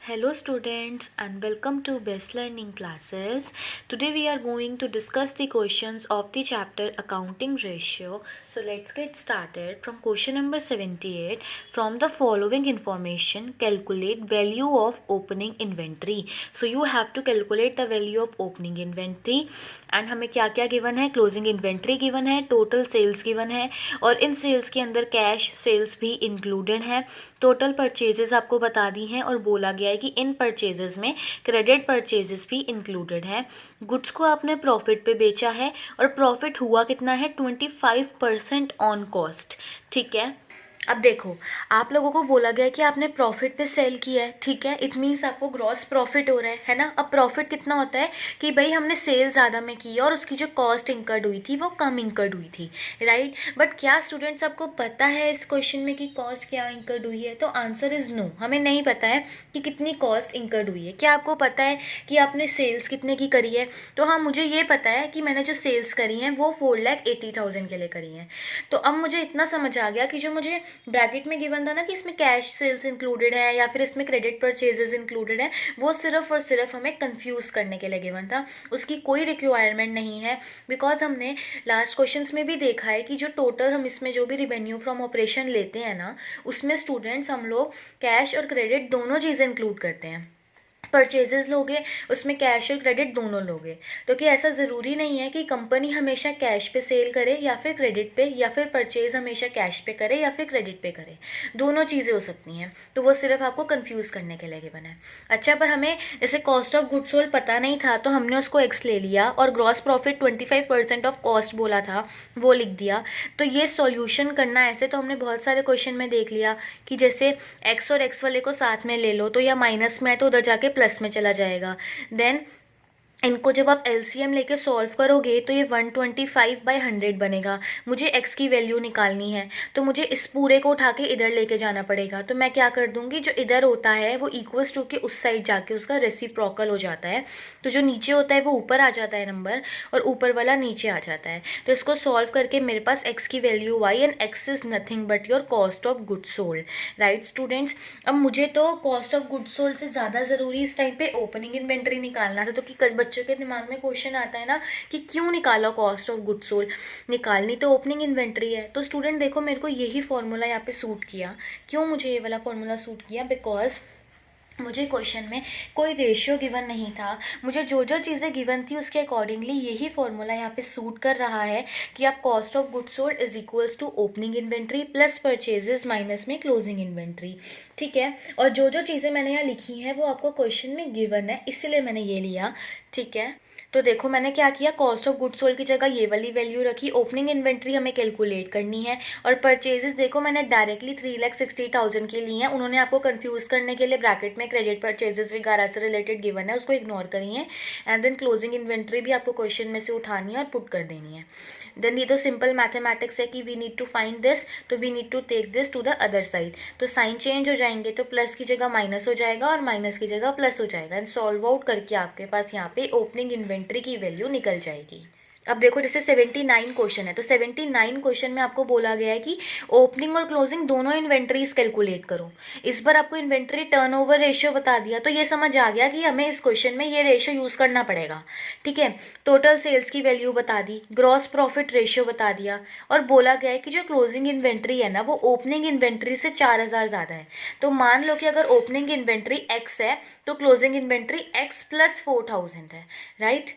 Hello students and welcome to Best Learning Classes. Today we are going to discuss the questions of the chapter Accounting Ratio. So let's get started from question number 78. From the following information, calculate value of opening inventory. So you have to calculate the value of opening inventory and हमें क्या क्या given है, closing inventory given है, total sales given है और इन sales के अंदर cash sales भी इंक्लूडेड है, टोटल परचेजेस आपको बता दी हैं और बोला गया है कि इन परचेजेस में क्रेडिट परचेजेस भी इंक्लूडेड है। गुड्स को आपने प्रॉफिट पे बेचा है और प्रॉफिट हुआ कितना है 25% ऑन कॉस्ट। ठीक है, अब देखो आप लोगों को बोला गया है कि आपने प्रॉफिट पे सेल किया है। ठीक है, इट मीन्स आपको ग्रॉस प्रॉफिट हो रहा है ना। अब प्रॉफिट कितना होता है कि भाई हमने सेल ज़्यादा में की और उसकी जो कॉस्ट इंकर्ड हुई थी वो कम इंकर्ड हुई थी, राइट। बट क्या स्टूडेंट्स आपको पता है इस क्वेश्चन में कि कॉस्ट क्या इंकर्ड हुई है? तो आंसर इज़ नो, हमें नहीं पता है कि कितनी कॉस्ट इंकर्ड हुई है। क्या आपको पता है कि आपने सेल्स कितने की करी है? तो हाँ, मुझे ये पता है कि मैंने जो सेल्स करी हैं वो 4,80,000 के लिए करी हैं। तो अब मुझे इतना समझ आ गया कि जो मुझे ब्रैकेट में गिवन था ना कि इसमें कैश सेल्स इंक्लूडेड है या फिर इसमें क्रेडिट परचेजेस इंक्लूडेड है, वो सिर्फ और सिर्फ हमें कंफ्यूज करने के लिए गिवन था, उसकी कोई रिक्वायरमेंट नहीं है। बिकॉज हमने लास्ट क्वेश्चंस में भी देखा है कि जो टोटल हम इसमें जो भी रिवेन्यू फ्रॉम ऑपरेशन लेते हैं ना, उसमें स्टूडेंट्स हम लोग कैश और क्रेडिट दोनों चीज़ें इंक्लूड करते हैं। परचेजेस लोगे उसमें कैश और क्रेडिट दोनों लोगे, तो कि ऐसा ज़रूरी नहीं है कि कंपनी हमेशा कैश पे सेल करे या फिर क्रेडिट पे, या फिर परचेज हमेशा कैश पे करे या फिर क्रेडिट पे करे, दोनों चीज़ें हो सकती हैं। तो वो सिर्फ आपको कंफ्यूज करने के लिए गिवन है। अच्छा, पर हमें जैसे कॉस्ट ऑफ गुड्स सोल्ड पता नहीं था तो हमने उसको एक्स ले लिया और ग्रॉस प्रॉफिट 25% ऑफ कॉस्ट बोला था वो लिख दिया। तो ये सॉल्यूशन करना ऐसे तो हमने बहुत सारे क्वेश्चन में देख लिया कि जैसे एक्स और एक्स वाले को साथ में ले लो तो या माइनस में है तो उधर जाके प्लस में चला जाएगा। देन इनको जब आप एलसीएम लेके सॉल्व करोगे तो ये 125/100 बनेगा। मुझे x की वैल्यू निकालनी है तो मुझे इस पूरे को उठा के इधर लेके जाना पड़ेगा। तो मैं क्या कर दूंगी, जो इधर होता है वो इक्वल्स टू के उस साइड जाके उसका रेसिप्रोकल हो जाता है। तो जो नीचे होता है वो ऊपर आ जाता है नंबर और ऊपर वाला नीचे आ जाता है। तो इसको सॉल्व करके मेरे पास x की value y and x is nothing but your cost of goods sold, right students. अब मुझे तो कॉस्ट ऑफ गुड्स सोल्ड से ज़्यादा ज़रूरी इस टाइम पे ओपनिंग इन्वेंट्री निकालना था। तो कि बच्चों के दिमाग में क्वेश्चन आता है ना कि क्यों निकाला कॉस्ट ऑफ गुड्स सोल्ड, निकालनी तो ओपनिंग इन्वेंट्री है। तो स्टूडेंट देखो, मेरे को यही फॉर्मूला यहाँ पे सूट किया। क्यों मुझे ये वाला फॉर्मूला सूट किया? बिकॉज मुझे क्वेश्चन में कोई रेशियो गिवन नहीं था, मुझे जो जो चीज़ें गिवन थी उसके अकॉर्डिंगली यही फॉर्मूला यहाँ पे सूट कर रहा है कि आप cost of goods sold is equals to opening inventory plus purchases minus में क्लोजिंग इन्वेंट्री। ठीक है, और जो जो चीज़ें मैंने यहाँ लिखी हैं वो आपको क्वेश्चन में गिवन है, इसलिए मैंने ये लिया। ठीक है, तो देखो मैंने क्या किया, कॉस्ट ऑफ गुड्स सोल्ड की जगह ये वाली वैल्यू रखी, ओपनिंग इन्वेंट्री हमें कैलकुलेट करनी है और परचेजेस देखो मैंने डायरेक्टली 3,60,000 के लिए हैं। उन्होंने आपको कंफ्यूज करने के लिए ब्रैकेट में क्रेडिट परचेजेस वगैरह से रिलेटेड गिवन है, उसको इग्नोर करिए। एंड देन क्लोजिंग इन्वेंट्री भी आपको क्वेश्चन में से उठानी है और पुट कर देनी है। देन ये तो सिंपल मैथमेटिक्स है कि we need to find this, तो we need to take this to the other side. तो साइन चेंज हो जाएंगे तो प्लस की जगह माइनस हो जाएगा और माइनस की जगह प्लस हो जाएगा। एंड सॉल्व आउट करके आपके पास यहाँ पे ओपनिंग इन्वेंट्री की वैल्यू निकल जाएगी। अब देखो जैसे 79 क्वेश्चन है, तो 79 क्वेश्चन में आपको बोला गया है कि ओपनिंग और क्लोजिंग दोनों इन्वेंट्रीज कैलकुलेट करो। इस बार आपको इन्वेंट्री टर्नओवर रेशियो बता दिया, तो ये समझ आ गया कि हमें इस क्वेश्चन में ये रेशियो यूज करना पड़ेगा। ठीक है, टोटल सेल्स की वैल्यू बता दी, ग्रॉस प्रॉफिट रेशियो बता दिया और बोला गया है कि जो क्लोजिंग इन्वेंट्री है ना वो ओपनिंग इन्वेंट्री से 4,000 ज़्यादा है। तो मान लो कि अगर ओपनिंग इन्वेंट्री x है तो क्लोजिंग इन्वेंट्री x + 4,000 है, राइट।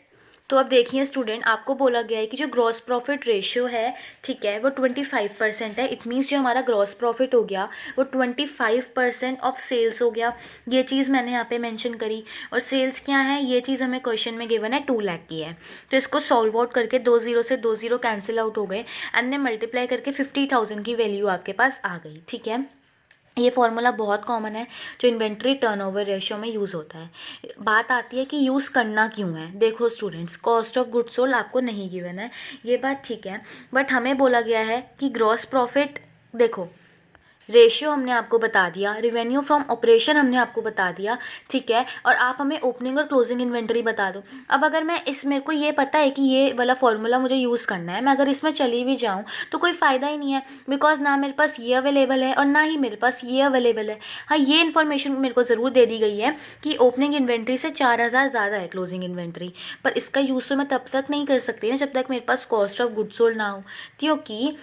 तो अब देखिए स्टूडेंट, आपको बोला गया है कि जो ग्रॉस प्रॉफिट रेशियो है, ठीक है, वो 25% है। इट मीन्स जो हमारा ग्रॉस प्रॉफिट हो गया वो 25% ऑफ सेल्स हो गया। ये चीज़ मैंने यहाँ पे मेंशन करी। और सेल्स क्या है, ये चीज़ हमें क्वेश्चन में गिवन है 2 लाख की है। तो इसको सॉल्व आउट करके 2 0 से 2 0 कैंसिल आउट हो गए एंड ने मल्टीप्लाई करके 50,000 की वैल्यू आपके पास आ गई। ठीक है, ये फॉर्मूला बहुत कॉमन है जो इन्वेंट्री टर्नओवर रेशियो में यूज़ होता है। बात आती है कि यूज़ करना क्यों है। देखो students, cost of goods sold आपको नहीं गिवन है, ये बात ठीक है, बट हमें बोला गया है कि ग्रॉस प्रॉफिट, देखो रेशियो हमने आपको बता दिया, रेवेन्यू फ्रॉम ऑपरेशन हमने आपको बता दिया, ठीक है, और आप हमें ओपनिंग और क्लोजिंग इन्वेंटरी बता दो। अब अगर मैं मेरे को ये पता है कि ये वाला फॉर्मूला मुझे यूज़ करना है, मैं अगर इसमें चली भी जाऊँ तो कोई फ़ायदा ही नहीं है, बिकॉज ना मेरे पास ये अवेलेबल है और ना ही मेरे पास ये अवेलेबल है। हाँ, ये इन्फॉर्मेशन मेरे को ज़रूर दे दी गई है कि ओपनिंग इन्वेंट्री से 4000 ज़्यादा है क्लोजिंग इन्वेंट्री, पर इसका यूज़ तो मैं तब तक नहीं कर सकती ना जब तक मेरे पास कॉस्ट ऑफ गुड्स सोल्ड ना हो, क्योंकि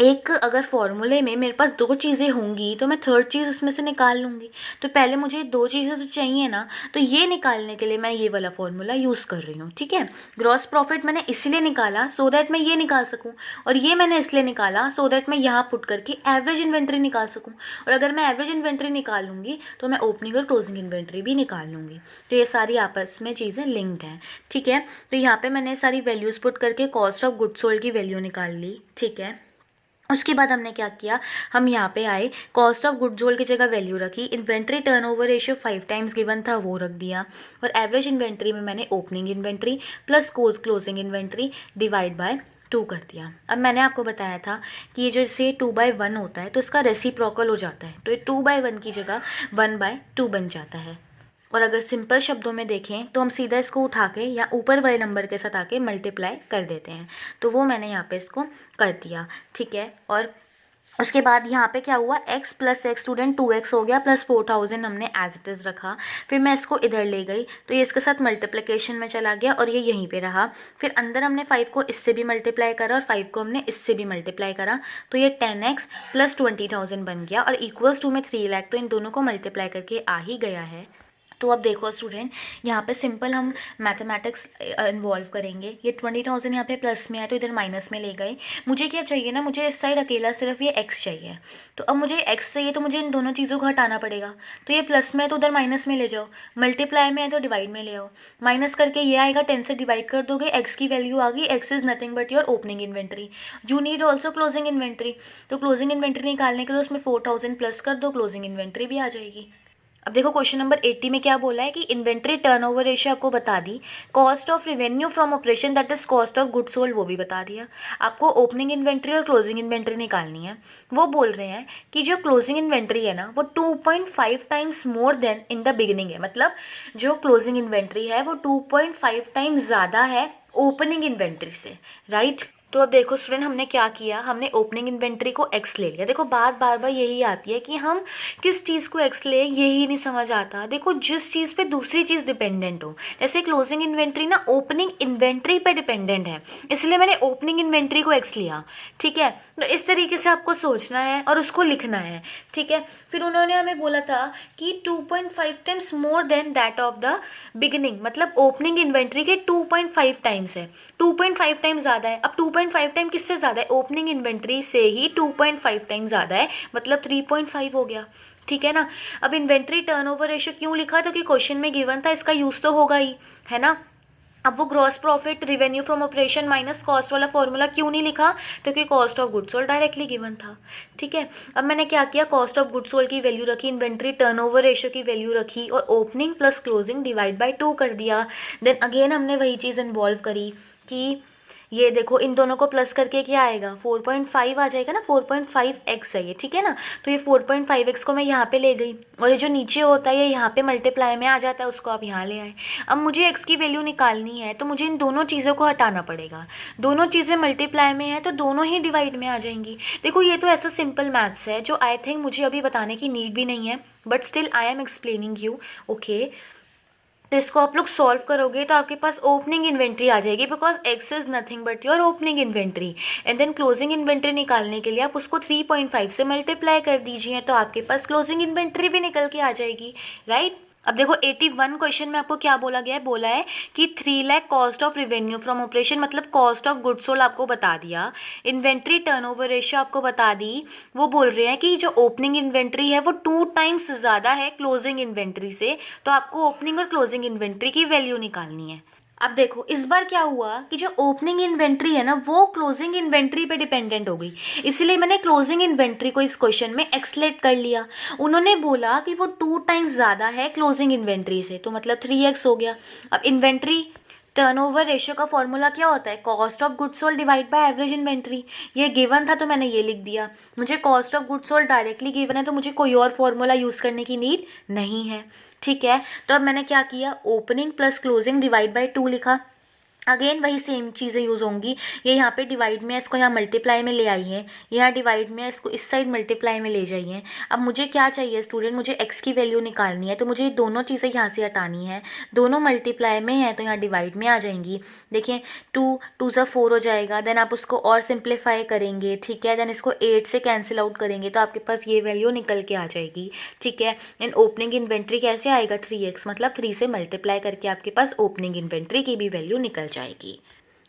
एक अगर फॉर्मूले में मेरे पास दो चीज़ें होंगी तो मैं थर्ड चीज़ उसमें से निकाल लूँगी। तो पहले मुझे दो चीज़ें तो चाहिए ना, तो ये निकालने के लिए मैं ये वाला फॉर्मूला यूज़ कर रही हूँ, ठीक है। ग्रॉस प्रॉफिट मैंने इसलिए निकाला सो दैट मैं ये निकाल सकूँ, और ये मैंने इसलिए निकाला सो दैट मैं यहाँ पुट करके एवरेज इन्वेंट्री निकाल सकूँ, और अगर मैं एवरेज इन्वेंट्री निकाल लूँगी तो मैं ओपनिंग और क्लोजिंग इन्वेंट्री भी निकाल लूँगी। तो ये सारी आपस में चीज़ें लिंक्ड हैं, ठीक है। तो यहाँ पर मैंने सारी वैल्यूज़ पुट करके कॉस्ट ऑफ गुड्स सोल्ड की वैल्यू निकाल ली, ठीक है। उसके बाद हमने क्या किया, हम यहाँ पे आए, कॉस्ट ऑफ गुड्स सोल्ड की जगह वैल्यू रखी, inventory turnover ratio 5 times given था वो रख दिया, और एवरेज इन्वेंट्री में मैंने opening inventory plus closing inventory divide by 2 कर दिया। अब मैंने आपको बताया था कि ये जो जैसे 2/1 होता है तो इसका रेसिप्रोकल हो जाता है, तो ये 2/1 की जगह 1/2 बन जाता है। और अगर सिंपल शब्दों में देखें तो हम सीधा इसको उठा के या ऊपर वाले नंबर के साथ आके मल्टीप्लाई कर देते हैं, तो वो मैंने यहाँ पे इसको कर दिया, ठीक है। और उसके बाद यहाँ पे क्या हुआ, x plus x student 2x हो गया, प्लस 4000 हमने एज इट इज़ रखा। फिर मैं इसको इधर ले गई तो ये इसके साथ मल्टीप्लिकेशन में चला गया और ये यहीं पे रहा। फिर अंदर हमने 5 को इससे भी मल्टीप्लाई करा और 5 को हमने इससे भी मल्टीप्लाई करा, तो ये 10x प्लस 20,000 बन गया, और इक्वल्स टू में 3 लाख, तो इन दोनों को मल्टीप्लाई करके आ ही गया है। तो अब देखो स्टूडेंट, यहाँ पे सिंपल हम मैथमेटिक्स इन्वॉल्व करेंगे। ये 20,000 यहाँ पे प्लस में है तो इधर माइनस में ले गए। मुझे क्या चाहिए ना, मुझे इस साइड अकेला सिर्फ ये x चाहिए। तो अब मुझे x चाहिए तो मुझे इन दोनों चीज़ों को हटाना पड़ेगा। तो ये प्लस में है तो उधर माइनस में ले जाओ, मल्टीप्लाई में है तो डिवाइड में ले आओ। माइनस करके ये आएगा, 10 से डिवाइड कर दोगे, x की वैल्यू आ गई। x is nothing but your opening inventory. You need also closing inventory, तो क्लोजिंग इन्वेंट्री निकालने के लिए उसमें 4000 प्लस कर दो, क्लोजिंग इन्वेंट्री भी आ जाएगी। अब देखो क्वेश्चन नंबर 80 में क्या बोला है कि इन्वेंट्री टर्नओवर रेशियो आपको बता दी, cost of revenue from operation that is cost of goods sold वो भी बता दिया। आपको ओपनिंग इन्वेंट्री और क्लोजिंग इन्वेंट्री निकालनी है। वो बोल रहे हैं कि जो क्लोजिंग इन्वेंट्री है ना वो 2.5 times more then in the beginning है, मतलब जो क्लोजिंग इन्वेंट्री है वो 2.5 टाइम्स ज़्यादा है ओपनिंग इन्वेंट्री से, राइट। तो अब देखो स्टूडेंट, हमने क्या किया, हमने ओपनिंग इन्वेंट्री को x ले लिया। देखो बात बार बार यही आती है कि हम किस चीज़ को x ले, यही नहीं समझ आता। देखो जिस चीज़ पे दूसरी चीज़ डिपेंडेंट हो, जैसे क्लोजिंग इन्वेंट्री ना ओपनिंग इन्वेंट्री पे डिपेंडेंट है, इसलिए मैंने ओपनिंग इन्वेंट्री को x लिया, ठीक है। तो इस तरीके से आपको सोचना है और उसको लिखना है, ठीक है। फिर उन्होंने हमें बोला था कि 2.5 times more than that of the beginning, मतलब ओपनिंग इन्वेंट्री के 2.5 टाइम्स है, 2.5 टाइम्स ज़्यादा है। अब 2.5 टाइम किससे ज़्यादा है, ओपनिंग इन्वेंट्री से ही 2.5 टाइम ज़्यादा है, मतलब 3.5 हो गया, ठीक है ना। अब इन्वेंट्री टर्नओवर रेशियो क्यों लिखा, तो कि क्वेश्चन में गिवन था, इसका यूज़ तो होगा ही, है ना। अब वो gross profit revenue from operation minus cost वाला फॉर्मूला क्यों नहीं लिखा, क्योंकि cost of goods sold directly given था, ठीक है। अब मैंने क्या किया, कॉस्ट ऑफ गुड्स सोल्ड की वैल्यू रखी, इन्वेंट्री टर्नओवर रेशियो की वैल्यू रखी, और opening plus closing divide by 2 कर दिया। देन अगेन हमने वही चीज़ इन्वॉल्व करी कि ये देखो इन दोनों को प्लस करके क्या आएगा, 4.5 आ जाएगा ना, 4.5x है ये, ठीक है ना। तो ये 4.5x को मैं यहाँ पे ले गई, और ये जो नीचे होता है ये यहाँ पे मल्टीप्लाई में आ जाता है, उसको आप यहाँ ले आए। अब मुझे x की वैल्यू निकालनी है तो मुझे इन दोनों चीज़ों को हटाना पड़ेगा। दोनों चीज़ें मल्टीप्लाई में है तो दोनों ही डिवाइड में आ जाएंगी। देखो ये तो ऐसा सिंपल मैथ्स है जो आई थिंक मुझे अभी बताने की नीड भी नहीं है, but still I am explaining you, okay. तो इसको आप लोग सॉल्व करोगे तो आपके पास ओपनिंग इन्वेंट्री आ जाएगी, because x is nothing but your opening inventory. And then closing inventory निकालने के लिए आप उसको 3.5 से मल्टीप्लाई कर दीजिए, तो आपके पास क्लोजिंग इन्वेंट्री भी निकल के आ जाएगी, राइट। अब देखो 81 क्वेश्चन में आपको क्या बोला गया है, बोला है कि 3 lakh cost of revenue from operation, मतलब कॉस्ट ऑफ गुड्स सोल्ड आपको बता दिया, इन्वेंट्री टर्नओवर रेशियो आपको बता दी। वो बोल रहे हैं कि जो ओपनिंग इन्वेंट्री है वो 2 टाइम्स ज़्यादा है क्लोजिंग इन्वेंट्री से, तो आपको ओपनिंग और क्लोजिंग इन्वेंट्री की वैल्यू निकालनी है। अब देखो इस बार क्या हुआ कि जो ओपनिंग इन्वेंट्री है ना वो क्लोजिंग इन्वेंट्री पे डिपेंडेंट हो गई, इसलिए मैंने क्लोजिंग इन्वेंट्री को इस क्वेश्चन में एक्सलेट कर लिया। उन्होंने बोला कि वो 2 टाइम्स ज़्यादा है क्लोजिंग इन्वेंट्री से, तो मतलब 3x हो गया। अब इन्वेंट्री टर्नओवर रेशियो का फॉर्मूला क्या होता है, cost of goods sold divide by average inventory. ये गिवन था तो मैंने ये लिख दिया। मुझे cost of goods sold directly given है तो मुझे कोई और फॉर्मूला यूज़ करने की नीड नहीं है, ठीक है। तो अब मैंने क्या किया, opening plus closing divide by 2 लिखा। अगेन वही सेम चीज़ें यूज़ होंगी। ये यहाँ पे डिवाइड में है, इसको यहाँ मल्टीप्लाई में ले आइए, यहाँ डिवाइड में है, इसको इस साइड मल्टीप्लाई में ले जाइए। अब मुझे क्या चाहिए स्टूडेंट, मुझे x की वैल्यू निकालनी है, तो मुझे दोनों चीज़ें यहाँ से हटानी है। दोनों मल्टीप्लाई में है तो यहाँ डिवाइड में आ जाएंगी। देखिए 2 सा 4 हो जाएगा, देन आप उसको और सिंप्लीफाई करेंगे, ठीक है। देन इसको 8 से कैंसिल आउट करेंगे तो आपके पास ये वैल्यू निकल के आ जाएगी, ठीक है। एंड ओपनिंग इन्वेंट्री कैसे आएगा, 3x, मतलब 3 से मल्टीप्लाई करके आपके पास ओपनिंग इन्वेंट्री की भी वैल्यू निकल जाएगी।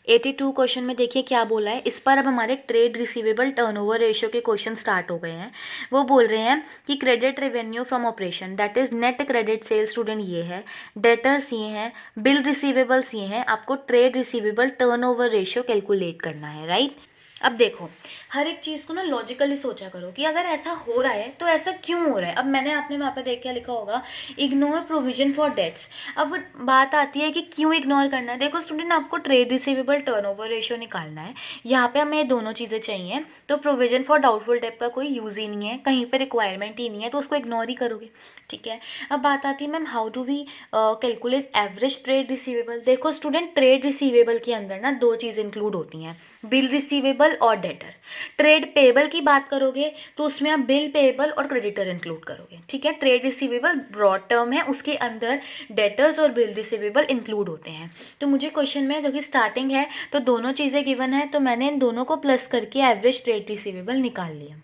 82 क्वेश्चन में देखिए क्या बोला है। इस पर अब हमारे ट्रेड रिसीवेबल टर्नओवर रेशियो के क्वेश्चन स्टार्ट हो गए हैं। वो बोल रहे हैं कि credit revenue from operation that is net credit sale, student ये है, डेटर्स ये हैं, बिल रिसीवेबल्स ये हैं, आपको trade receivable turnover ratio calculate करना है, राइट। अब देखो हर एक चीज़ को ना लॉजिकली सोचा करो कि अगर ऐसा हो रहा है तो ऐसा क्यों हो रहा है। अब मैंने आपने वहाँ पे देख क्या लिखा होगा, इग्नोर प्रोविजन फॉर डेट्स। अब बात आती है कि क्यों इग्नोर करना है। देखो स्टूडेंट, आपको ट्रेड रिसीवेबल टर्नओवर रेशियो निकालना है, यहाँ पे हमें दोनों चीज़ें चाहिए, तो प्रोविजन फॉर डाउटफुल डेट का कोई यूज़ ही नहीं है, कहीं पर रिक्वायरमेंट ही नहीं है, तो उसको इग्नोर ही करोगे, ठीक है। अब बात आती है ma'am how do we calculate average trade receivable. देखो स्टूडेंट, ट्रेड रिसीवेबल के अंदर ना दो चीज़ इंक्लूड होती हैं, बिल रिसीवेबल और डेटर। ट्रेड पेबल की बात करोगे तो उसमें आप बिल पेबल और क्रेडिटर इंक्लूड करोगे, ठीक है। ट्रेड रिसीवेबल ब्रॉड टर्म है, उसके अंदर डेटर्स और बिल रिसीवेबल इंक्लूड होते हैं। तो मुझे क्वेश्चन में जो कि स्टार्टिंग है तो दोनों चीज़ें गिवन है, तो मैंने इन दोनों को प्लस करके एवरेज ट्रेड रिसीवेबल निकाल लिया।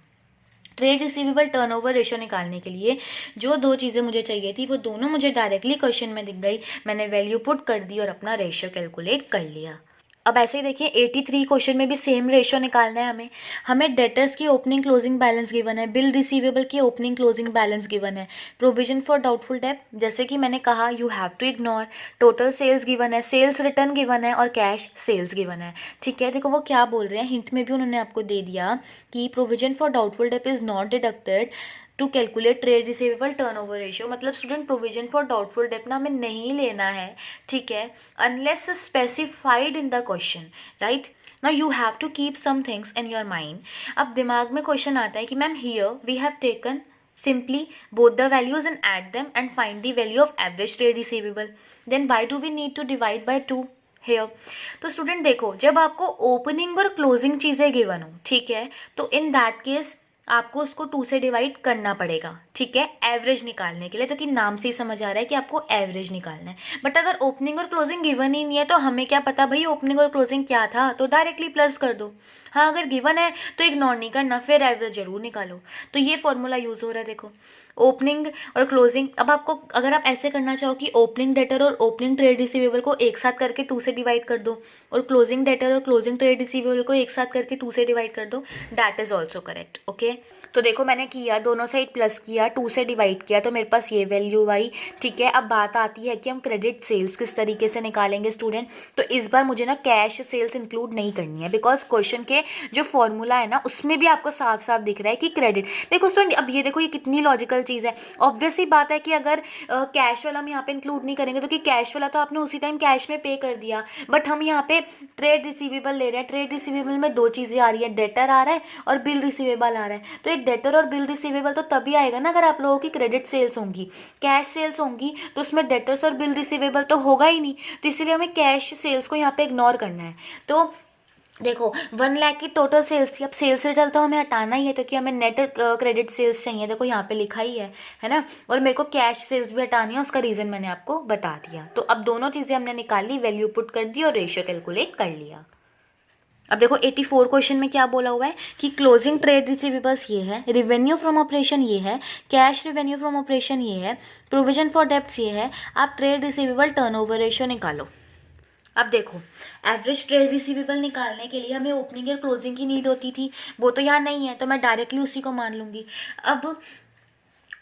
ट्रेड रिसीवेबल टर्नओवर रेशियो निकालने के लिए जो दो चीज़ें मुझे चाहिए थी वो दोनों मुझे डायरेक्टली क्वेश्चन में दिख गई, मैंने वैल्यू पुट कर दी और अपना रेशियो कैलकुलेट कर लिया। अब ऐसे ही देखिए 83 क्वेश्चन में भी सेम रेशियो निकालना है हमें डेटर्स की ओपनिंग क्लोजिंग बैलेंस गिवन है, बिल रिसीवेबल की ओपनिंग क्लोजिंग बैलेंस गिवन है, प्रोविजन फॉर डाउटफुल डेट जैसे कि मैंने कहा you have to ignore, total sales given है, सेल्स रिटर्न गिवन है और कैश सेल्स गिवन है, ठीक है। देखो वो क्या बोल रहे हैं, हिंट में भी उन्होंने आपको दे दिया कि provision for doubtful debt is not deducted to calculate trade receivable turnover ratio. मतलब student provision for doubtful debt ना हमें नहीं लेना है, ठीक है, unless specified in the question, right. Now you have to keep some things in your mind. अब दिमाग में क्वेश्चन आता है कि ma'am here we have taken simply both the values and add them and find the value of average trade receivable, then why do we need to divide by 2 here। तो student देखो, जब आपको opening और closing चीज़ें given हो, ठीक है, तो इन दैट केस आपको उसको 2 से डिवाइड करना पड़ेगा, ठीक है, एवरेज निकालने के लिए। तो कि नाम से ही समझ आ रहा है कि आपको एवरेज निकालना है। बट अगर ओपनिंग और क्लोजिंग गिवन ही नहीं है तो हमें क्या पता भाई ओपनिंग और क्लोजिंग क्या था, तो डायरेक्टली प्लस कर दो। हाँ अगर गिवन है तो इग्नोर नहीं करना, फिर एवरेज जरूर निकालो। तो ये फॉर्मूला यूज हो रहा है। देखो ओपनिंग और क्लोजिंग, अब आपको अगर आप ऐसे करना चाहो कि ओपनिंग डेटर और ओपनिंग ट्रेड रिसीवेबल को एक साथ करके 2 से डिवाइड कर दो और क्लोजिंग डेटर और क्लोजिंग ट्रेड रिसीवेबल को एक साथ करके 2 से डिवाइड कर दो, that is also correct, okay. तो देखो मैंने किया, दोनों साइड प्लस किया, 2 से डिवाइड किया तो मेरे पास ये वैल्यू आई, ठीक है। अब बात आती है कि हम क्रेडिट सेल्स किस तरीके से निकालेंगे स्टूडेंट। तो इस बार मुझे ना कैश सेल्स इंक्लूड नहीं करनी है, बिकॉज क्वेश्चन के जो फॉर्मूला है ना उसमें भी आपको साफ साफ दिख रहा है कि क्रेडिट। देखो स्टूडेंट, अब ये देखो ये कितनी लॉजिकल चीज़ है। ऑब्वियस ही बात है कि अगर कैश वाला हम यहाँ पे इंक्लूड नहीं करेंगे तो कि कैश वाला तो आपने उसी टाइम कैश में पे कर दिया, बट हम यहाँ पे ट्रेड रिसीवेबल ले रहे हैं। ट्रेड रिसीवेबल में दो चीज़ें आ रही है, डेटर आ रहा है और बिल रिसीवेबल आ रहा है। तो एक डेटर और बिल रिसीवेबल तो तभी आएगा ना अगर आप लोगों की क्रेडिट सेल्स होंगी। कैश सेल्स होंगी तो उसमें डेटर्स और बिल रिसीवेबल तो होगा ही नहीं, तो इसलिए हमें कैश सेल्स को यहाँ पे इग्नोर करना है। तो देखो 1 लाख की टोटल सेल्स थी, अब सेल्स रिटर्न तो हमें हटाना ही है क्योंकि हमें नेट क्रेडिट सेल्स चाहिए। देखो यहाँ पे लिखा ही है ना। और मेरे को कैश सेल्स भी हटानी है, उसका रीज़न मैंने आपको बता दिया। तो अब दोनों चीज़ें हमने निकाल ली, वैल्यू पुट कर दी और रेशियो कैलकुलेट कर लिया। अब देखो 84 क्वेश्चन में क्या बोला हुआ है कि क्लोजिंग ट्रेड रिसीवेबल्स ये है, रिवेन्यू फ्रॉम ऑपरेशन ये है, कैश रिवेन्यू फ्रॉम ऑपरेशन ये है, प्रोविजन फॉर डेब्ट्स ये है, आप ट्रेड रिसीवेबल टर्नओवर रेशियो निकालो। अब देखो एवरेज ट्रेड रिसीवेबल निकालने के लिए हमें ओपनिंग और क्लोजिंग की नीड होती थी, वो तो यहाँ नहीं है तो मैं डायरेक्टली उसी को मान लूंगी। अब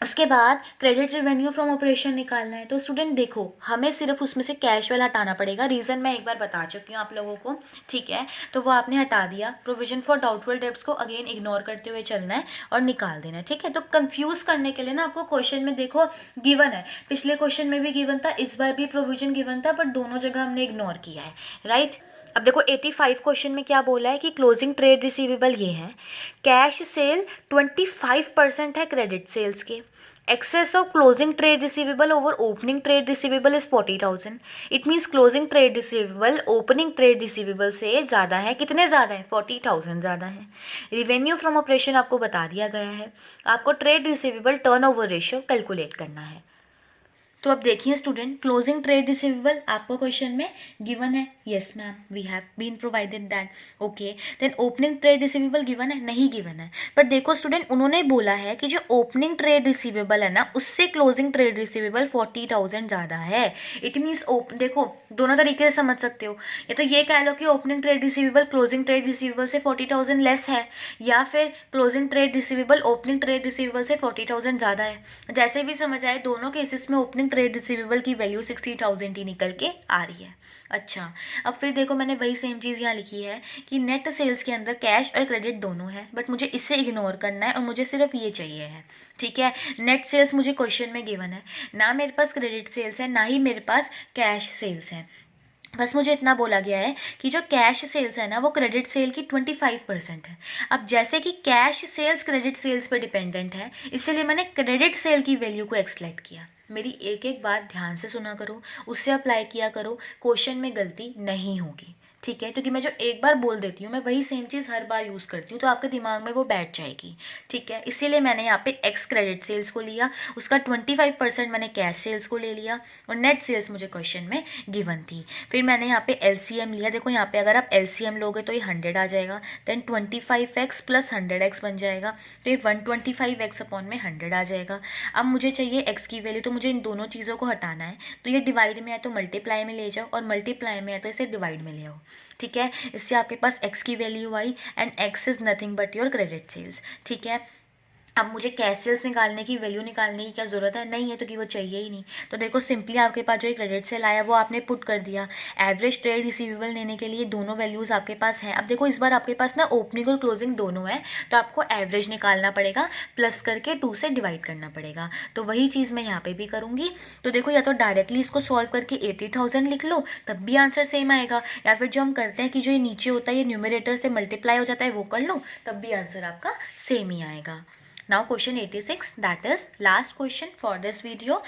उसके बाद क्रेडिट रेवेन्यू फ्रॉम ऑपरेशन निकालना है। तो स्टूडेंट देखो, हमें सिर्फ उसमें से कैश वाला हटाना पड़ेगा। रीज़न मैं एक बार बता चुकी हूँ आप लोगों को, ठीक है। तो वो आपने हटा दिया। प्रोविजन फॉर डाउटफुल डेब्ट्स को अगेन इग्नोर करते हुए चलना है और निकाल देना है, ठीक है। तो कंफ्यूज करने के लिए ना आपको क्वेश्चन में देखो गिवन है, पिछले क्वेश्चन में भी गिवन था, इस बार भी प्रोविजन गिवन था, बट दोनों जगह हमने इग्नोर किया है, राइट। अब देखो 85 क्वेश्चन में क्या बोला है कि क्लोजिंग ट्रेड रिसीवेबल ये है, कैश सेल 25% है क्रेडिट सेल्स के, excess of closing trade receivable over opening trade receivable is 40,000. It means closing trade receivable opening trade receivable से ज़्यादा है। कितने ज़्यादा है? 40,000 ज़्यादा है। रिवेन्यू फ्रॉम ऑपरेशन आपको बता दिया गया है, आपको trade receivable turnover ratio calculate करना है। तो अब देखिए स्टूडेंट, क्लोजिंग ट्रेड रिसीवेबल आपको क्वेश्चन में गिवन है, yes ma'am we have been provided that, okay. Then opening trade receivable given है? नहीं गिवन है। पर देखो स्टूडेंट, उन्होंने बोला है कि जो ओपनिंग ट्रेड रिसीवेबल है ना, उससे क्लोजिंग ट्रेड रिसीवेबल 40,000 ज़्यादा है। इट मीन्स देखो दोनों तरीके से समझ सकते हो, या तो ये कह लो कि opening trade receivable closing trade receivable से 40,000 लेस है, या फिर closing trade receivable opening trade receivable से 40,000 ज़्यादा है। जैसे भी समझ आए, दोनों केसेस में ओपनिंग ट्रेड रिसीवेबल की वैल्यू 60,000 ही निकल के आ रही है। अच्छा, अब फिर देखो मैंने वही सेम चीज़ यहाँ लिखी है कि नेट सेल्स के अंदर कैश और क्रेडिट दोनों है, बट मुझे इसे इग्नोर करना है और मुझे सिर्फ ये चाहिए है, ठीक है। नेट सेल्स मुझे क्वेश्चन में गिवन है, ना मेरे पास क्रेडिट सेल्स है, ना ही मेरे पास कैश सेल्स है। बस मुझे इतना बोला गया है कि जो कैश सेल्स है ना, वो क्रेडिट सेल की 25% है। अब जैसे कि कैश सेल्स क्रेडिट सेल्स पर डिपेंडेंट है, इसलिए मैंने क्रेडिट सेल की वैल्यू को एक्सलेक्ट किया। मेरी एक एक बात ध्यान से सुना करो, उससे अप्लाई किया करो, क्वेश्चन में गलती नहीं होगी, ठीक है। क्योंकि मैं जो एक बार बोल देती हूँ, मैं वही सेम चीज़ हर बार यूज़ करती हूँ, तो आपके दिमाग में वो बैठ जाएगी, ठीक है। इसीलिए मैंने यहाँ पे एक्स क्रेडिट सेल्स को लिया, उसका 25% मैंने कैश सेल्स को ले लिया, और नेट सेल्स मुझे क्वेश्चन में गिवन थी। फिर मैंने यहाँ पे एलसीएम लिया। देखो यहाँ पे अगर आप एलसीएम लोगे तो ये 100 आ जाएगा, देन 25x प्लस 100x बन जाएगा, तो ये 125x अपॉन में 100 आ जाएगा। अब मुझे चाहिए x की वैल्यू, तो मुझे इन दोनों चीज़ों को हटाना है। तो ये डिवाइड में है तो मल्टीप्लाई में ले जाओ, और मल्टीप्लाई में है तो इसे डिवाइड में ले आओ, ठीक है। इससे आपके पास x की वैल्यू आई, and x is nothing but your credit sales, ठीक है। अब मुझे कैश सेल्स निकालने की वैल्यू निकालने की क्या ज़रूरत है? नहीं है, तो कि वो चाहिए ही नहीं। तो देखो सिंपली आपके पास जो क्रेडिट सेल आया वो आपने पुट कर दिया। एवरेज ट्रेड रिसीवेबल लेने के लिए दोनों वैल्यूज़ आपके पास हैं। अब देखो इस बार आपके पास ना ओपनिंग और क्लोजिंग दोनों है, तो आपको एवरेज निकालना पड़ेगा, प्लस करके 2 से डिवाइड करना पड़ेगा। तो वही चीज़ मैं यहाँ पर भी करूँगी। तो देखो या तो डायरेक्टली इसको सॉल्व करके 80,000 लिख लो, तब भी आंसर सेम आएगा, या फिर जो हम करते हैं कि जो ये नीचे होता है ये न्यूमरेटर से मल्टीप्लाई हो जाता है, वो कर लो, तब भी आंसर आपका सेम ही आएगा। Now question 86, that is last question for this video.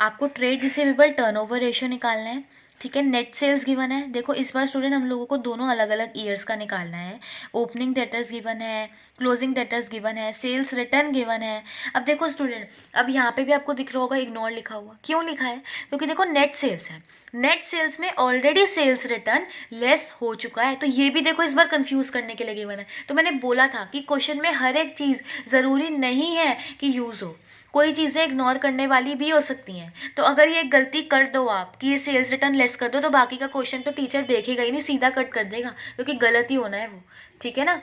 आपको ट्रेड रिसीवेबल टर्नओवर रेशियो निकालना है, ठीक है। नेट सेल्स गिवन है। देखो इस बार स्टूडेंट हम लोगों को दोनों अलग अलग ईयर्स का निकालना है। ओपनिंग डेटर्स गिवन है, क्लोजिंग डेटर्स गिवन है, सेल्स रिटर्न गिवन है। अब देखो स्टूडेंट, अब यहाँ पे भी आपको दिख रहा होगा इग्नोर लिखा हुआ, क्यों लिखा है? क्योंकि देखो नेट सेल्स है, नेट सेल्स में ऑलरेडी सेल्स रिटर्न लेस हो चुका है, तो ये भी देखो इस बार कंफ्यूज करने के लिए गिवन है। तो मैंने बोला था कि क्वेश्चन में हर एक चीज़ ज़रूरी नहीं है कि यूज़ हो, कोई चीज़ें इग्नोर करने वाली भी हो सकती हैं। तो अगर ये गलती कर दो आप कि ये सेल्स रिटर्न लेस कर दो, तो बाकी का क्वेश्चन तो टीचर देखेगा ही नहीं, सीधा कट कर देगा, क्योंकि गलत ही होना है वो, ठीक है ना।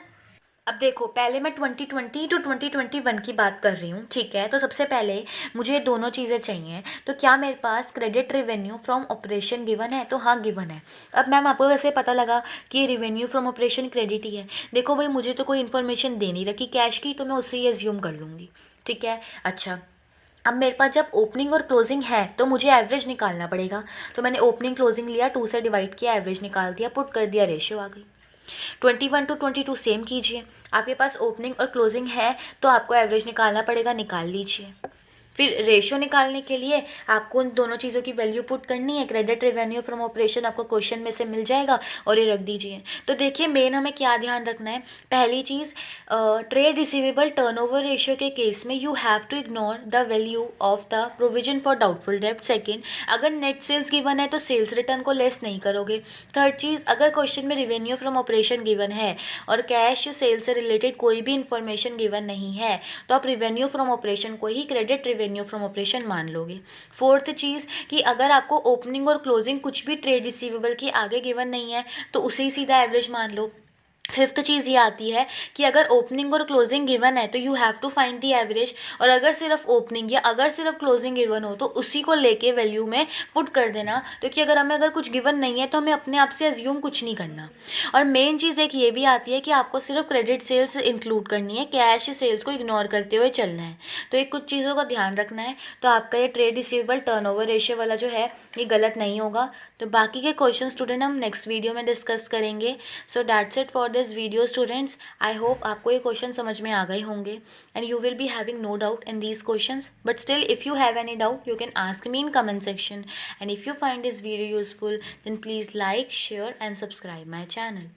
अब देखो पहले मैं 2020 टू 2021 की बात कर रही हूँ, ठीक है। तो सबसे पहले मुझे दोनों चीज़ें चाहिए। तो क्या मेरे पास credit revenue from operation given है? तो हाँ गिवन है। अब मैम आपको कैसे पता लगा कि रेवेन्यू फ्रॉम ऑपरेशन क्रेडिट ही है? देखो भाई मुझे तो कोई इन्फॉर्मेशन दे नहीं रखी कैश की, तो मैं उससे ही एज्यूम कर लूँगी, ठीक है। अच्छा, अब मेरे पास जब ओपनिंग और क्लोजिंग है तो मुझे एवरेज निकालना पड़ेगा। तो मैंने ओपनिंग क्लोजिंग लिया, 2 से डिवाइड किया, एवरेज निकाल दिया, पुट कर दिया, रेशियो आ गई। 21 टू 22 सेम कीजिए। आपके पास ओपनिंग और क्लोजिंग है तो आपको एवरेज निकालना पड़ेगा, निकाल लीजिए। फिर रेशियो निकालने के लिए आपको उन दोनों चीज़ों की वैल्यू पुट करनी है। क्रेडिट रेवेन्यू फ्रॉम ऑपरेशन आपको क्वेश्चन में से मिल जाएगा, और ये रख दीजिए। तो देखिए मेन हमें क्या ध्यान रखना है। पहली चीज़, ट्रेड रिसीवेबल टर्नओवर रेशियो के केस में you have to ignore the value of the provision for doubtful डेब्ट। सेकेंड, अगर नेट सेल्स गिवन है तो सेल्स रिटर्न को लेस नहीं करोगे। थर्ड चीज़, अगर क्वेश्चन में रेवेन्यू फ्रॉम ऑपरेशन गिवन है और कैश सेल से रिलेटेड कोई भी इन्फॉर्मेशन गिवन नहीं है, तो आप रेवेन्यू फ्रॉम ऑपरेशन को ही क्रेडिट रेवेन्यू फ्रॉम ऑपरेशन मान लोगे। फोर्थ चीज़ कि अगर आपको ओपनिंग और क्लोजिंग कुछ भी ट्रेड रिसीवेबल की आगे गिवन नहीं है तो उसे ही सीधा एवरेज मान लो। फिफ्थ चीज़ ये आती है कि अगर ओपनिंग और क्लोजिंग गिवन है तो you have to find the average, और अगर सिर्फ ओपनिंग या अगर सिर्फ क्लोजिंग गिवन हो तो उसी को लेके वैल्यू में पुट कर देना, क्योंकि अगर हमें अगर कुछ गिवन नहीं है तो हमें अपने आप से एज्यूम कुछ नहीं करना। और मेन चीज़ एक ये भी आती है कि आपको सिर्फ क्रेडिट सेल्स इंक्लूड करनी है, कैश सेल्स को इग्नोर करते हुए चलना है। तो एक कुछ चीज़ों का ध्यान रखना है, तो आपका ये ट्रेड रिसीवेबल टर्नओवर रेशियो वाला जो है ये गलत नहीं होगा। तो बाकी के क्वेश्चन स्टूडेंट हम नेक्स्ट वीडियो में डिस्कस करेंगे। So that's it for this video students. I hope आपको ये क्वेश्चन समझ में आ गए होंगे and you will be having no doubt in these questions, but still if you have any doubt you can ask me in comment section, and if you find this video useful then please like, share and subscribe my channel.